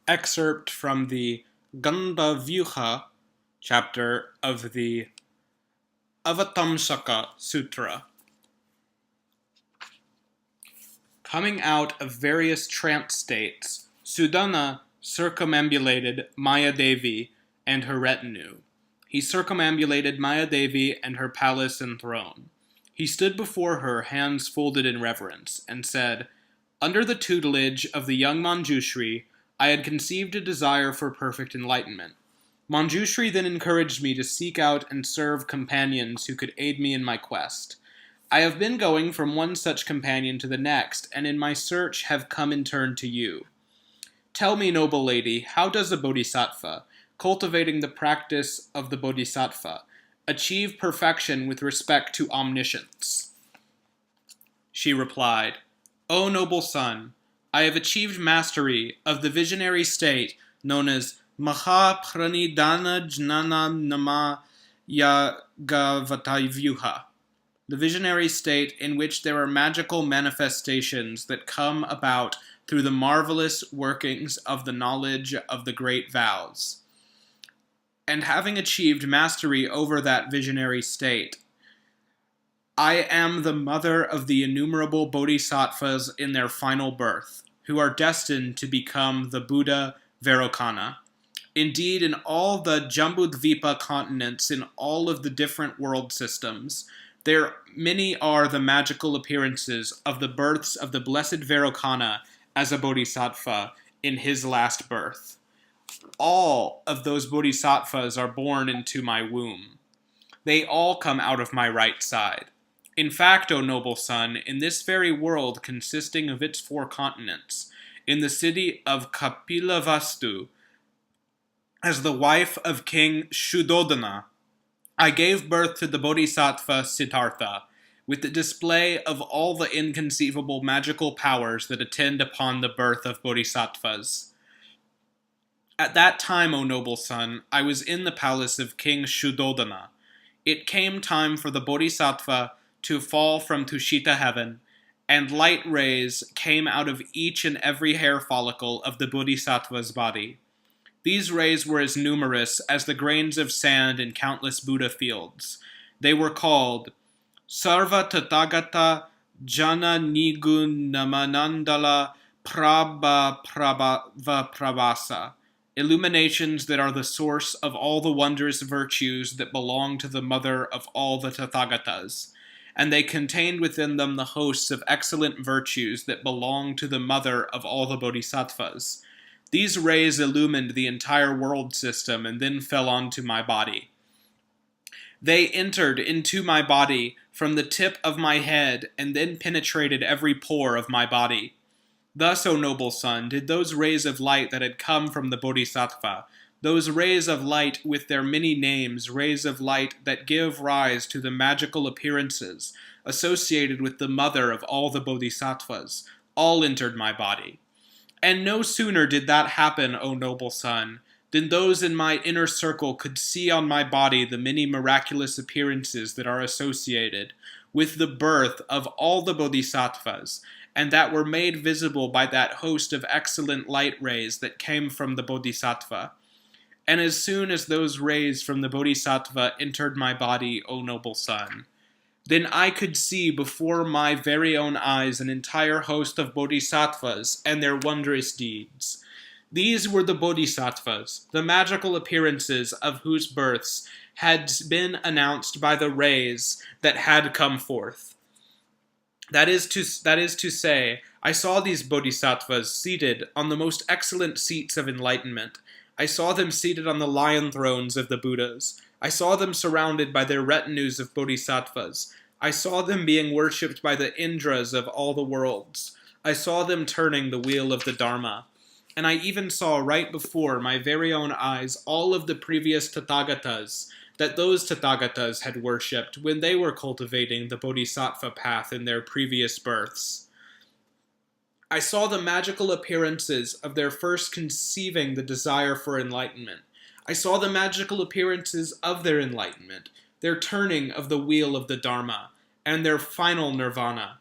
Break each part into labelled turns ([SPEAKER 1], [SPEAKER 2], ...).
[SPEAKER 1] Excerpt from the Gaṇḍavyu chapter of the Avataṃsaka Sūtra. Coming out of various trance states, Suddhana circumambulated Māyā and her retinue. He circumambulated Māyā and her palace and throne. He stood before her, hands folded in reverence, and said, "Under the tutelage of the young Manjushri, I had conceived a desire for perfect enlightenment. Manjushri then encouraged me to seek out and serve companions who could aid me in my quest. I have been going from one such companion to the next, and in my search have come in turn to you. Tell me, noble lady, how does a bodhisattva, cultivating the practice of the bodhisattva, achieve perfection with respect to omniscience?" She replied, "O noble son, I have achieved mastery of the visionary state known as Mahāpranidhana Jnana Māyā Gaṇḍavyu, the visionary state in which there are magical manifestations that come about through the marvelous workings of the knowledge of the great vows. And having achieved mastery over that visionary state, I am the mother of the innumerable bodhisattvas in their final birth, who are destined to become the Buddha Vairocana. Indeed, in all the Jambudvipa continents, in all of the different world systems, there many are the magical appearances of the births of the blessed Vairocana as a bodhisattva in his last birth. All of those bodhisattvas are born into my womb. They all come out of my right side. In fact, O noble son, in this very world consisting of its 4 continents, in the city of Kapilavastu, as the wife of King Shuddhodana, I gave birth to the bodhisattva Siddhārtha, with the display of all the inconceivable magical powers that attend upon the birth of bodhisattvas. At that time, O noble son, I was in the palace of King Shuddhodana. It came time for the bodhisattva to fall from Tushita heaven, and light rays came out of each and every hair follicle of the bodhisattva's body. These rays were as numerous as the grains of sand in countless Buddha fields. They were called Sarva Tathagata Jana Nigun Namanandala Prabhasa, illuminations that are the source of all the wondrous virtues that belong to the mother of all the Tathagatas, and they contained within them the hosts of excellent virtues that belong to the mother of all the bodhisattvas. These rays illumined the entire world system and then fell onto my body. They entered into my body from the tip of my head and then penetrated every pore of my body. Thus, O noble son, did those rays of light that had come from the bodhisattva, those rays of light with their many names, rays of light that give rise to the magical appearances associated with the mother of all the bodhisattvas, all entered my body. And no sooner did that happen, O noble son, than those in my inner circle could see on my body the many miraculous appearances that are associated with the birth of all the bodhisattvas, and that were made visible by that host of excellent light rays that came from the bodhisattva. And as soon as those rays from the bodhisattva entered my body, O noble son, then I could see before my very own eyes an entire host of bodhisattvas and their wondrous deeds. These were the bodhisattvas, the magical appearances of whose births had been announced by the rays that had come forth. That is to say, I saw these bodhisattvas seated on the most excellent seats of enlightenment. I saw them seated on the lion thrones of the Buddhas. I saw them surrounded by their retinues of bodhisattvas. I saw them being worshipped by the Indras of all the worlds. I saw them turning the wheel of the Dharma. And I even saw right before my very own eyes all of the previous Tathagatas that those Tathagatas had worshipped when they were cultivating the bodhisattva path in their previous births. I saw the magical appearances of their first conceiving the desire for enlightenment. I saw the magical appearances of their enlightenment, their turning of the wheel of the Dharma, and their final nirvana.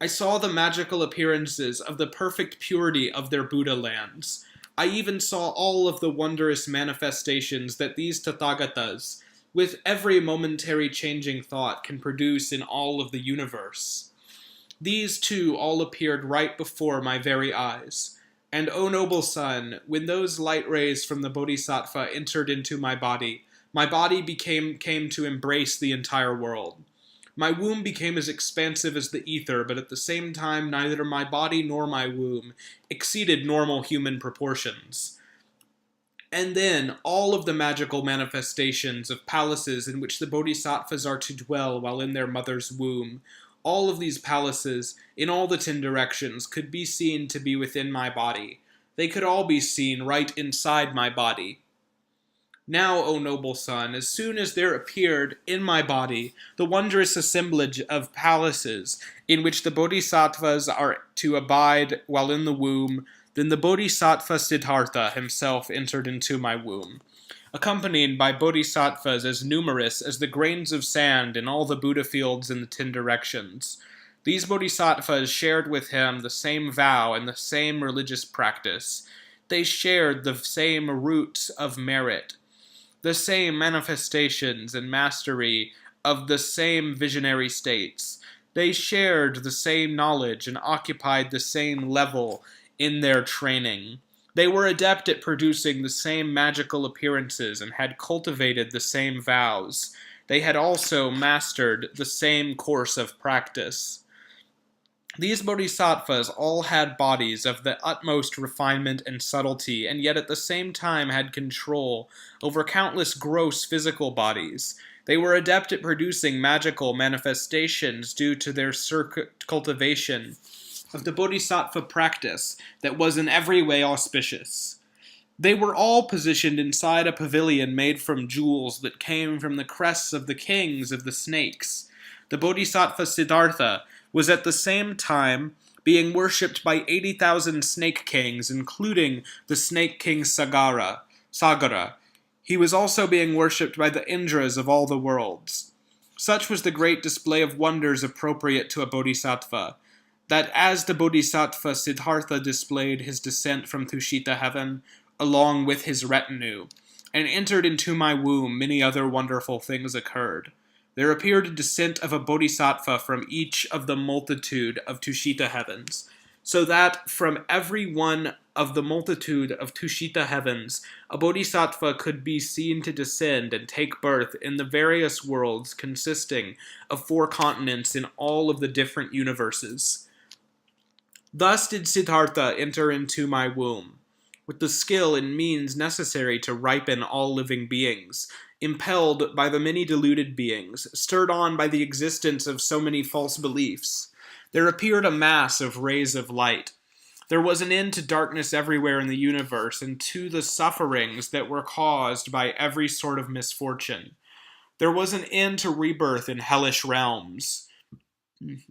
[SPEAKER 1] I saw the magical appearances of the perfect purity of their Buddha lands. I even saw all of the wondrous manifestations that these Tathagatas, with every momentary changing thought, can produce in all of the universe. These, too, all appeared right before my very eyes. And, O noble son, when those light rays from the bodhisattva entered into my body came to embrace the entire world. My womb became as expansive as the ether, but at the same time neither my body nor my womb exceeded normal human proportions. And then all of the magical manifestations of palaces in which the bodhisattvas are to dwell while in their mother's womb, all of these palaces, in all the 10 directions, could be seen to be within my body. They could all be seen right inside my body. Now, O noble son, as soon as there appeared in my body the wondrous assemblage of palaces in which the bodhisattvas are to abide while in the womb, then the bodhisattva Siddhārtha himself entered into my womb, accompanied by bodhisattvas as numerous as the grains of sand in all the Buddha fields in the 10 directions. These bodhisattvas shared with him the same vow and the same religious practice. They shared the same roots of merit, the same manifestations and mastery of the same visionary states. They shared the same knowledge and occupied the same level in their training. They were adept at producing the same magical appearances and had cultivated the same vows. They had also mastered the same course of practice. These bodhisattvas all had bodies of the utmost refinement and subtlety, and yet at the same time had control over countless gross physical bodies. They were adept at producing magical manifestations due to their cultivation of the bodhisattva practice that was in every way auspicious. They were all positioned inside a pavilion made from jewels that came from the crests of the kings of the snakes. The bodhisattva Siddhārtha was at the same time being worshipped by 80,000 snake kings, including the snake king Sagara. He was also being worshipped by the Indras of all the worlds. Such was the great display of wonders appropriate to a bodhisattva, that as the bodhisattva Siddhārtha displayed his descent from Tushita heaven, along with his retinue, and entered into my womb, many other wonderful things occurred. There appeared a descent of a bodhisattva from each of the multitude of Tushita heavens, so that from every one of the multitude of Tushita heavens, a bodhisattva could be seen to descend and take birth in the various worlds consisting of 4 continents in all of the different universes. Thus did Siddhārtha enter into my womb, with the skill and means necessary to ripen all living beings, impelled by the many deluded beings, stirred on by the existence of so many false beliefs. There appeared a mass of rays of light. There was an end to darkness everywhere in the universe, and to the sufferings that were caused by every sort of misfortune. There was an end to rebirth in hellish realms.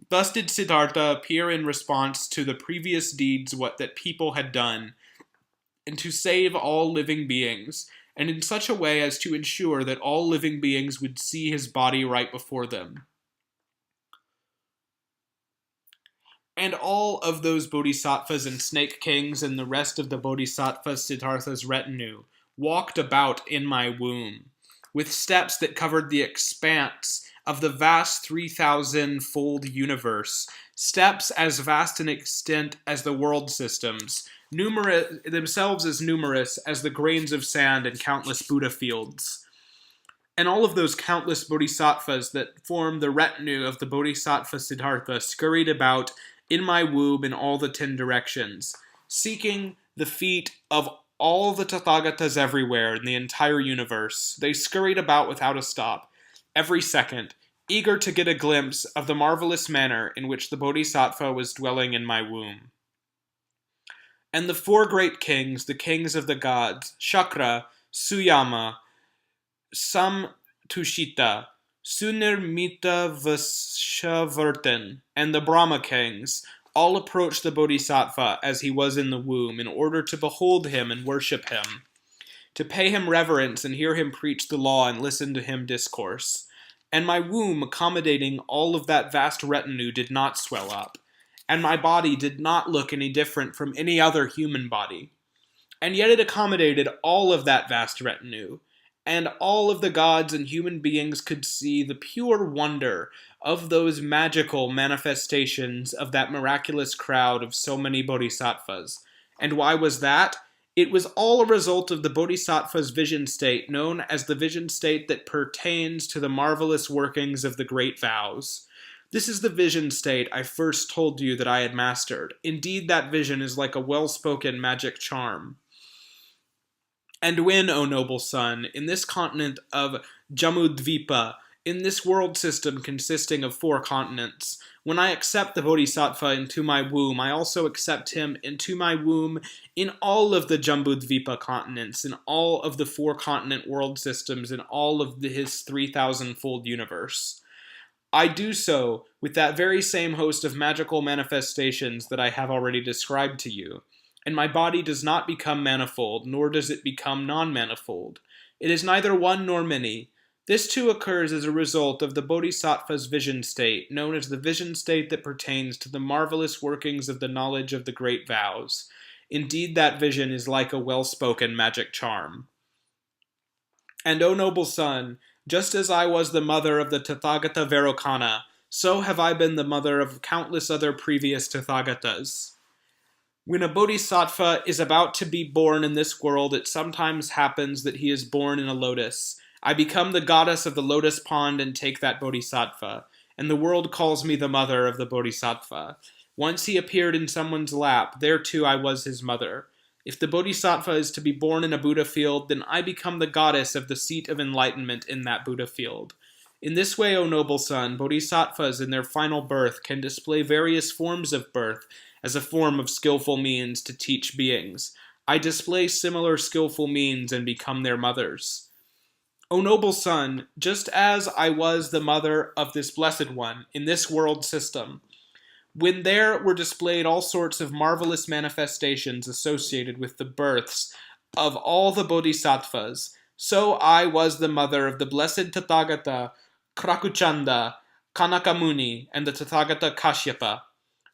[SPEAKER 1] Thus did Siddhārtha appear in response to the previous deeds that people had done, and to save all living beings, and in such a way as to ensure that all living beings would see his body right before them. And all of those bodhisattvas and snake kings and the rest of the bodhisattvas Siddhārtha's retinue walked about in my womb, with steps that covered the expanse of the vast 3,000-fold universe, steps as vast in extent as the world systems, themselves as numerous as the grains of sand in countless Buddha fields. And all of those countless bodhisattvas that form the retinue of the bodhisattva Siddhārtha scurried about in my womb in all the 10 directions, seeking the feet of all the Tathagatas everywhere in the entire universe. They scurried about without a stop, every second, eager to get a glimpse of the marvelous manner in which the bodhisattva was dwelling in my womb. And the 4 great kings, the kings of the gods, Shakra, Suyama, Samtushita, Sunirmita Vashavartan, and the Brahma kings, all approached the bodhisattva as he was in the womb in order to behold him and worship him, to pay him reverence and hear him preach the law and listen to him discourse. And my womb, accommodating all of that vast retinue, did not swell up, and my body did not look any different from any other human body. And yet it accommodated all of that vast retinue, and all of the gods and human beings could see the pure wonder of those magical manifestations of that miraculous crowd of so many bodhisattvas. And why was that? It was all a result of the bodhisattva's vision state, known as the vision state that pertains to the marvelous workings of the great vows. This is the vision state I first told you that I had mastered. Indeed, that vision is like a well-spoken magic charm. And when, O noble son, in this continent of Jammudvipa, in this world system consisting of 4 continents, when I accept the bodhisattva into my womb, I also accept him into my womb in all of the Jambudvipa continents, in all of the 4-continent world systems, in all of his 3,000-fold universe. I do so with that very same host of magical manifestations that I have already described to you. And my body does not become manifold, nor does it become non-manifold. It is neither one nor many. This too occurs as a result of the bodhisattva's vision state, known as the vision state that pertains to the marvelous workings of the knowledge of the great vows. Indeed, that vision is like a well-spoken magic charm. And, O noble son, just as I was the mother of the Tathagata Vairocana, so have I been the mother of countless other previous Tathagatas. When a bodhisattva is about to be born in this world, it sometimes happens that he is born in a lotus. I become the goddess of the lotus pond and take that bodhisattva, and the world calls me the mother of the bodhisattva. Once he appeared in someone's lap, there too I was his mother. If the bodhisattva is to be born in a Buddha field, then I become the goddess of the seat of enlightenment in that Buddha field. In this way, O noble son, bodhisattvas in their final birth can display various forms of birth, as a form of skillful means to teach beings. I display similar skillful means and become their mothers. O noble son, just as I was the mother of this blessed one in this world system, when there were displayed all sorts of marvelous manifestations associated with the births of all the bodhisattvas, so I was the mother of the blessed Tathagata Krakuchanda, Kanakamuni, and the Tathagata Kashyapa.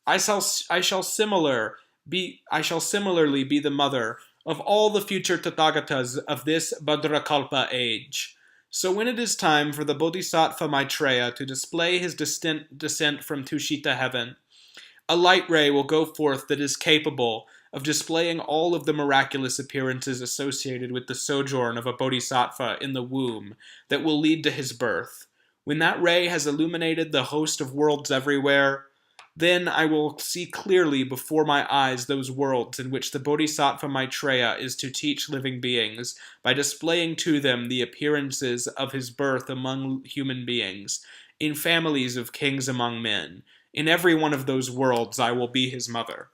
[SPEAKER 1] I shall similarly be the mother of all the future Tathagatas of this Bhadrakalpa age. So when it is time for the Bodhisattva Maitreya to display his descent from Tushita heaven, a light ray will go forth that is capable of displaying all of the miraculous appearances associated with the sojourn of a Bodhisattva in the womb that will lead to his birth. When that ray has illuminated the host of worlds everywhere, then I will see clearly before my eyes those worlds in which the Bodhisattva Maitreya is to teach living beings by displaying to them the appearances of his birth among human beings, in families of kings among men. In every one of those worlds I will be his mother.